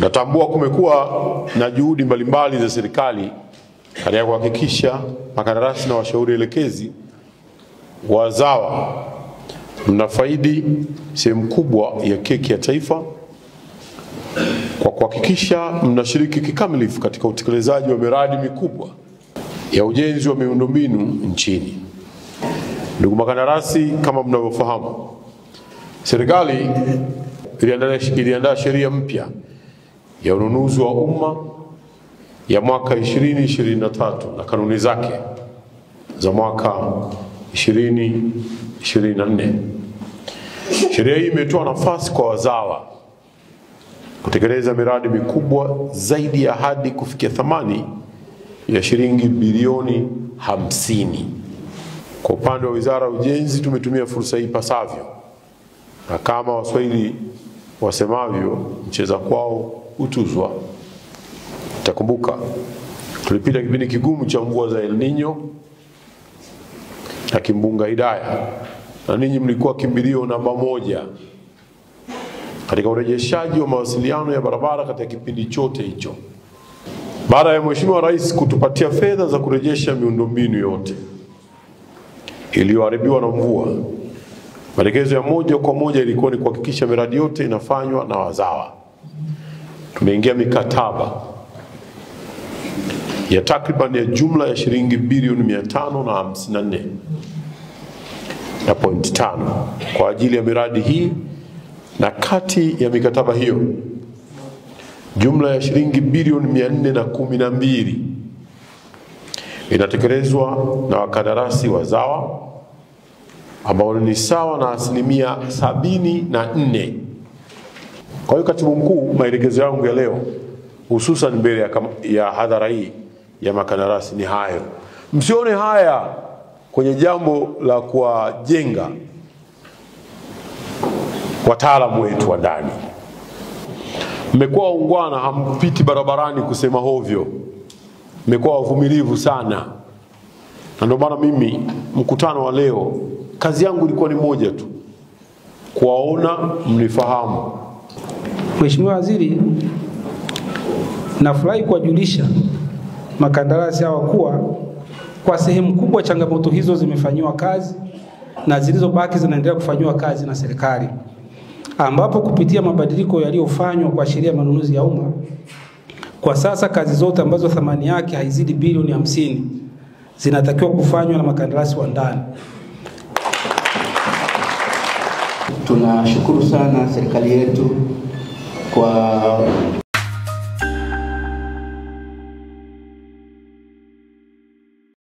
Natambua kumekuwa na juhudi mbalimbali za serikali katika kuhakikisha makandarasi na washauri elekezi wazawa mnafaidi sehemu kubwa ya keki ya taifa kwa kuhakikisha mnashiriki kikamilifu katika utekelezaji wa miradi mikubwa ya ujenzi wa miundombinu nchini. Ndugu makandarasi, kama mnavyofahamu, serikali iliandaa sheria mpya ya ununuzi wa umma ya mwaka 2023 na kanuni zake za mwaka 2024. Sheria hii imetoa nafasi kwa wazawa kutekeleza miradi mikubwa zaidi ya hadi kufikia thamani ya shilingi bilioni 50. Kwa upande wa Wizara ya Ujenzi tumetumia fursa hii pasavyo, na kama Waswahili wasemavyo, mcheza kwao utuzwa. Takumbuka tulipita kipindi kigumu cha mvua za El Nino na kimbunga Hidaya, na ninyi mlikuwa kimbilio namba 1 katika urejeshaji wa mawasiliano ya barabara katika kipindi chote hicho. Baada ya Mheshimiwa Rais kutupatia fedha za kurejesha miundombinu yote iliyoharibiwa na mvua, maelekezo ya moja kwa moja ilikuwa ni kuhakikisha miradi yote inafanywa na wazawa. Tumeingia mikataba ya takriban ya jumla ya shilingi bilioni 554.5 kwa ajili ya miradi hii, na kati ya mikataba hiyo jumla ya shilingi bilioni 412 inatekelezwa na wakandarasi wazawa ambao ni sawa na 74%. Kwa hiyo Katibu Mkuu, maelekezo yangu ya leo hususan mbele ya hadhara hii ya makandarasi ni hayo. Msione haya kwenye jambo la kuwajenga wataalamu wetu wa ndani. Mmekuwa waungwana, hampiti barabarani kusema hovyo. Mmekuwa wavumilivu sana. Na ndio maana mimi mkutano wa leo kazi yangu ilikuwa ni moja tu, kuwaona mnifahamu. Mheshimiwa Waziri, nafurahi kuwajulisha makandarasi hawa kuwa kwa sehemu kubwa changamoto hizo zimefanywa kazi na zilizobaki zinaendelea kufanywa kazi na serikali, ambapo kupitia mabadiliko yaliyofanywa kwa sheria ya manunuzi ya umma, kwa sasa kazi zote ambazo thamani yake haizidi bilioni 50 zinatakiwa kufanywa na makandarasi wa ndani. Tunashukuru sana serikali yetu kwa